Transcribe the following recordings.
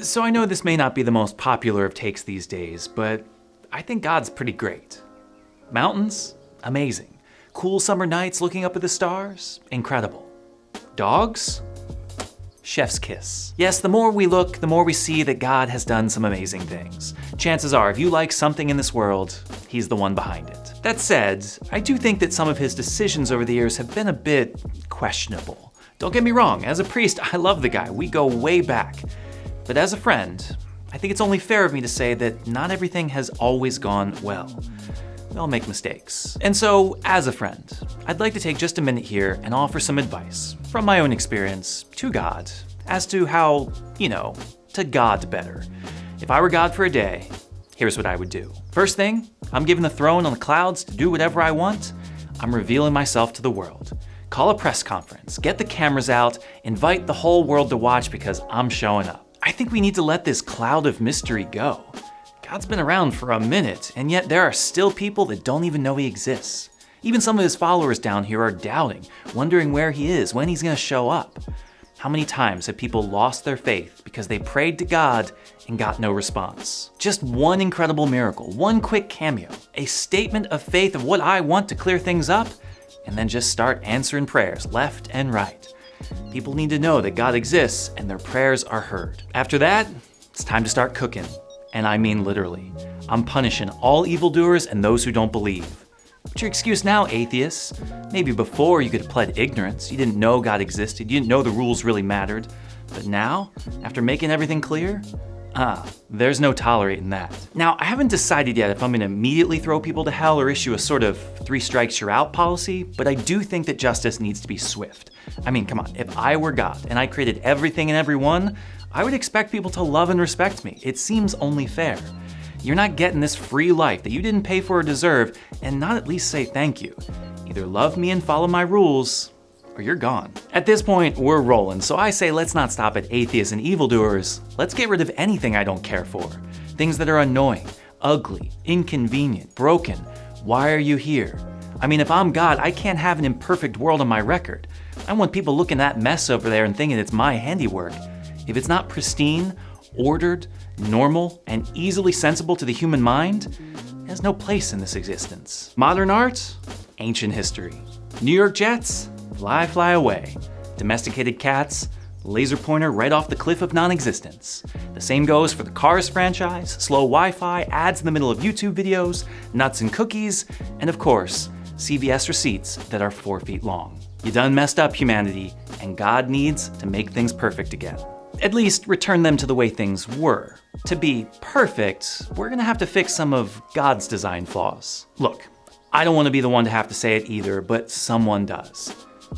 So I know this may not be the most popular of takes these days, but I think God's pretty great. Mountains? Amazing. Cool summer nights looking up at the stars? Incredible. Dogs? Chef's kiss. Yes, the more we look, the more we see that God has done some amazing things. Chances are, if you like something in this world, He's the one behind it. That said, I do think that some of His decisions over the years have been a bit questionable. Don't get me wrong, as a priest, I love the guy. We go way back. But as a friend, I think it's only fair of me to say that not everything has always gone well. We all make mistakes. And so, as a friend, I'd like to take just a minute here and offer some advice from my own experience to God as to how, to God better. If I were God for a day, here's what I would do. First thing, I'm given the throne on the clouds to do whatever I want. I'm revealing myself to the world. Call a press conference, get the cameras out, invite the whole world to watch because I'm showing up. I think we need to let this cloud of mystery go. God's been around for a minute, and yet there are still people that don't even know He exists. Even some of His followers down here are doubting, wondering where He is, when He's going to show up. How many times have people lost their faith because they prayed to God and got no response? Just one incredible miracle, one quick cameo, a statement of faith of what I want to clear things up, and then just start answering prayers left and right. People need to know that God exists and their prayers are heard. After that, it's time to start cooking. And I mean literally. I'm punishing all evildoers and those who don't believe. What's your excuse now, atheists? Maybe before you could have pled ignorance. You didn't know God existed. You didn't know the rules really mattered. But now, after making everything clear, there's no tolerating that. Now, I haven't decided yet if I'm gonna immediately throw people to hell or issue a sort of 3 strikes you're out policy, but I do think that justice needs to be swift. I mean, come on, if I were God and I created everything and everyone, I would expect people to love and respect me. It seems only fair. You're not getting this free life that you didn't pay for or deserve and not at least say thank you. Either love me and follow my rules, or you're gone. At this point, we're rolling, so I say let's not stop at atheists and evildoers. Let's get rid of anything I don't care for. Things that are annoying, ugly, inconvenient, broken. Why are you here? I mean, if I'm God, I can't have an imperfect world on my record. I want people looking at that mess over there and thinking it's my handiwork. If it's not pristine, ordered, normal, and easily sensible to the human mind, it has no place in this existence. Modern art? Ancient history. New York Jets? Fly, fly away. Domesticated cats? Laser pointer right off the cliff of non-existence. The same goes for the Cars franchise, slow Wi-Fi, ads in the middle of YouTube videos, nuts and cookies, and of course, CVS receipts that are 4 feet long. You done messed up, humanity, and God needs to make things perfect again. At least return them to the way things were. To be perfect, we're gonna have to fix some of God's design flaws. Look, I don't want to be the one to have to say it either, but someone does.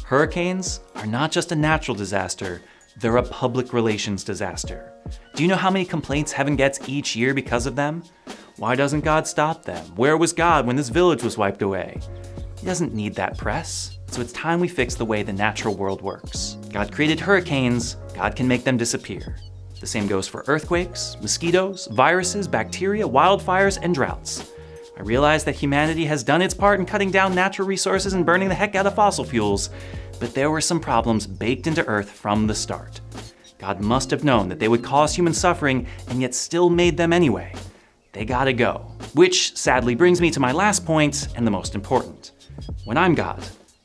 Hurricanes are not just a natural disaster, they're a public relations disaster. Do you know how many complaints heaven gets each year because of them? Why doesn't God stop them? Where was God when this village was wiped away? He doesn't need that press. So it's time we fix the way the natural world works. God created hurricanes, God can make them disappear. The same goes for earthquakes, mosquitoes, viruses, bacteria, wildfires, and droughts. I realize that humanity has done its part in cutting down natural resources and burning the heck out of fossil fuels, but there were some problems baked into Earth from the start. God must have known that they would cause human suffering and yet still made them anyway. They gotta go. Which sadly brings me to my last point and the most important. When I'm God,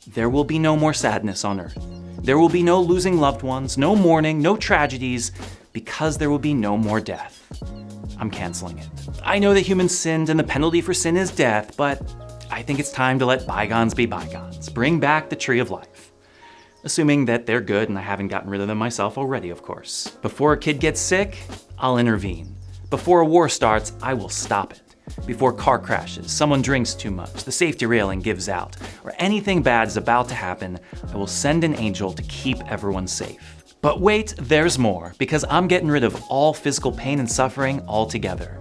there will be no more sadness on Earth. There will be no losing loved ones, no mourning, no tragedies, because there will be no more death. I'm canceling it. I know that humans sinned and the penalty for sin is death, but I think it's time to let bygones be bygones. Bring back the tree of life. Assuming that they're good and I haven't gotten rid of them myself already, of course. Before a kid gets sick, I'll intervene. Before a war starts, I will stop it. Before car crashes, someone drinks too much, the safety railing gives out, or anything bad is about to happen, I will send an angel to keep everyone safe. But wait, there's more, because I'm getting rid of all physical pain and suffering altogether.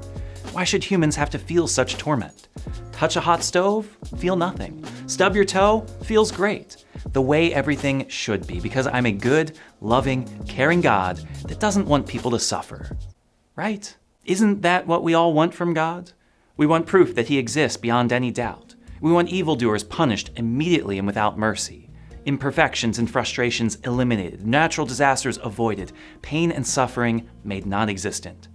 Why should humans have to feel such torment? Touch a hot stove? Feel nothing. Stub your toe? Feels great. The way everything should be, because I'm a good, loving, caring God that doesn't want people to suffer. Right? Isn't that what we all want from God? We want proof that He exists beyond any doubt. We want evildoers punished immediately and without mercy. imperfections and frustrations eliminated, natural disasters avoided, pain and suffering made non-existent.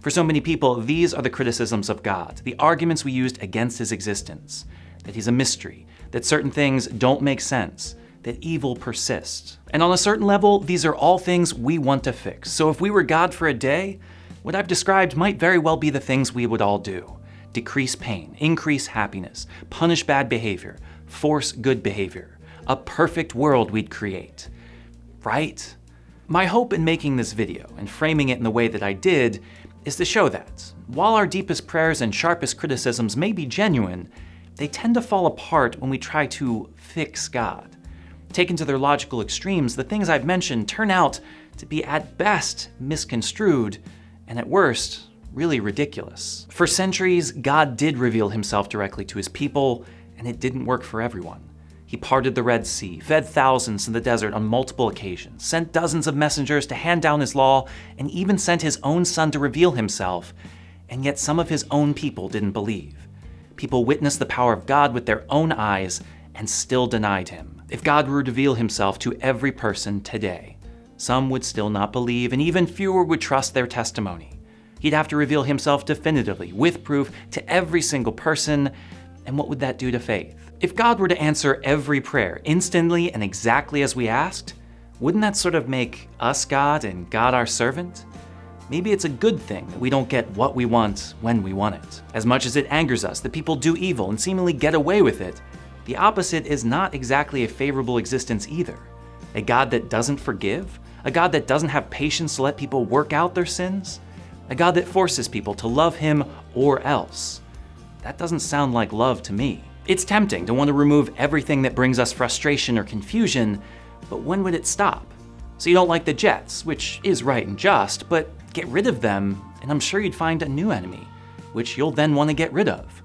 For so many people, these are the criticisms of God, the arguments we used against his existence, that he's a mystery, that certain things don't make sense, that evil persists. And on a certain level, these are all things we want to fix. So if we were God for a day, what I've described might very well be the things we would all do. Decrease pain, increase happiness, punish bad behavior, force good behavior. A perfect world we'd create. Right? My hope in making this video and framing it in the way that I did is to show that, while our deepest prayers and sharpest criticisms may be genuine, they tend to fall apart when we try to fix God. Taken to their logical extremes, the things I've mentioned turn out to be at best misconstrued, and at worst, really ridiculous. For centuries, God did reveal himself directly to his people, and it didn't work for everyone. He parted the Red Sea, fed thousands in the desert on multiple occasions, sent dozens of messengers to hand down his law, and even sent his own son to reveal himself, and yet some of his own people didn't believe. People witnessed the power of God with their own eyes and still denied him. If God were to reveal himself to every person today, some would still not believe, and even fewer would trust their testimony. He'd have to reveal himself definitively, with proof, to every single person, and what would that do to faith? If God were to answer every prayer instantly and exactly as we asked, wouldn't that sort of make us God and God our servant? Maybe it's a good thing that we don't get what we want when we want it. As much as it angers us that people do evil and seemingly get away with it, the opposite is not exactly a favorable existence either. A God that doesn't forgive? A God that doesn't have patience to let people work out their sins? A God that forces people to love him or else? That doesn't sound like love to me. It's tempting to want to remove everything that brings us frustration or confusion, but when would it stop? So you don't like the Jets, which is right and just, but get rid of them, and I'm sure you'd find a new enemy, which you'll then want to get rid of.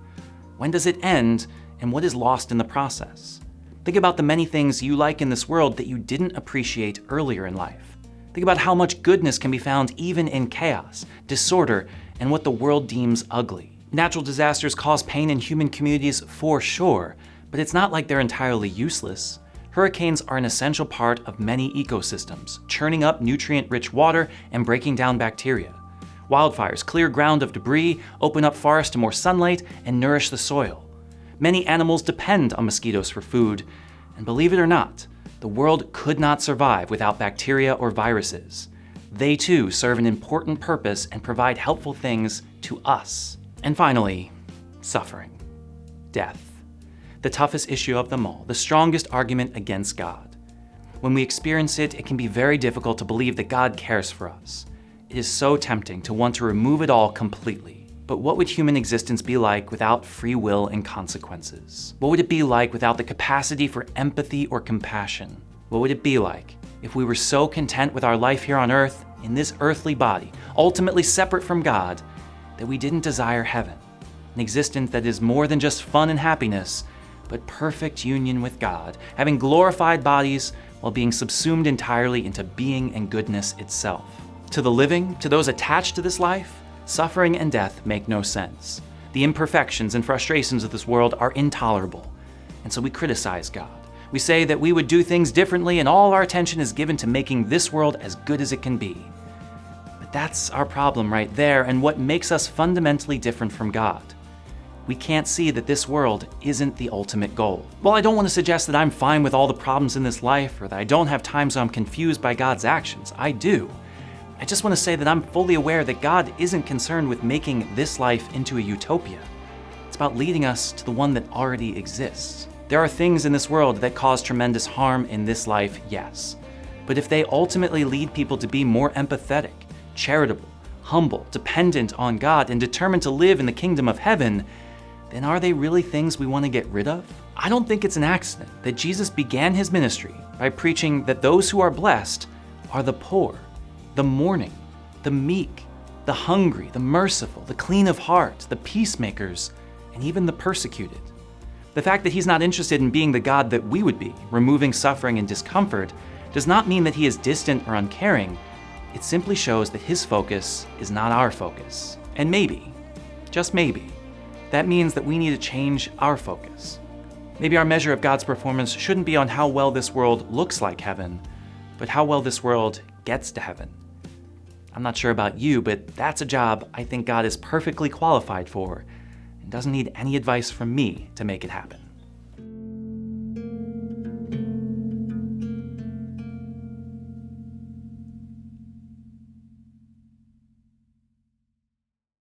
When does it end, and what is lost in the process? Think about the many things you like in this world that you didn't appreciate earlier in life. Think about how much goodness can be found even in chaos, disorder, and what the world deems ugly. Natural disasters cause pain in human communities for sure, but it's not like they're entirely useless. Hurricanes are an essential part of many ecosystems, churning up nutrient-rich water and breaking down bacteria. Wildfires clear ground of debris, open up forests to more sunlight, and nourish the soil. Many animals depend on mosquitoes for food, and believe it or not, the world could not survive without bacteria or viruses. They too serve an important purpose and provide helpful things to us. And finally, suffering. Death. The toughest issue of them all, the strongest argument against God. When we experience it, it can be very difficult to believe that God cares for us. It is so tempting to want to remove it all completely. But what would human existence be like without free will and consequences? What would it be like without the capacity for empathy or compassion? What would it be like if we were so content with our life here on earth, in this earthly body, ultimately separate from God, that we didn't desire heaven, an existence that is more than just fun and happiness, but perfect union with God, having glorified bodies while being subsumed entirely into being and goodness itself. To the living, to those attached to this life, suffering and death make no sense. The imperfections and frustrations of this world are intolerable, and so we criticize God. We say that we would do things differently, and all our attention is given to making this world as good as it can be. That's our problem right there, and what makes us fundamentally different from God. We can't see that this world isn't the ultimate goal. While I don't want to suggest that I'm fine with all the problems in this life, or that I don't have times when I'm confused by God's actions, I do. I just want to say that I'm fully aware that God isn't concerned with making this life into a utopia. It's about leading us to the one that already exists. There are things in this world that cause tremendous harm in this life, yes. But if they ultimately lead people to be more empathetic, charitable, humble, dependent on God, and determined to live in the kingdom of heaven, then are they really things we want to get rid of? I don't think it's an accident that Jesus began his ministry by preaching that those who are blessed are the poor, the mourning, the meek, the hungry, the merciful, the clean of heart, the peacemakers, and even the persecuted. The fact that he's not interested in being the God that we would be, removing suffering and discomfort, does not mean that he is distant or uncaring. It simply shows that his focus is not our focus. And maybe, just maybe, that means that we need to change our focus. Maybe our measure of God's performance shouldn't be on how well this world looks like heaven, but how well this world gets to heaven. I'm not sure about you, but that's a job I think God is perfectly qualified for and doesn't need any advice from me to make it happen.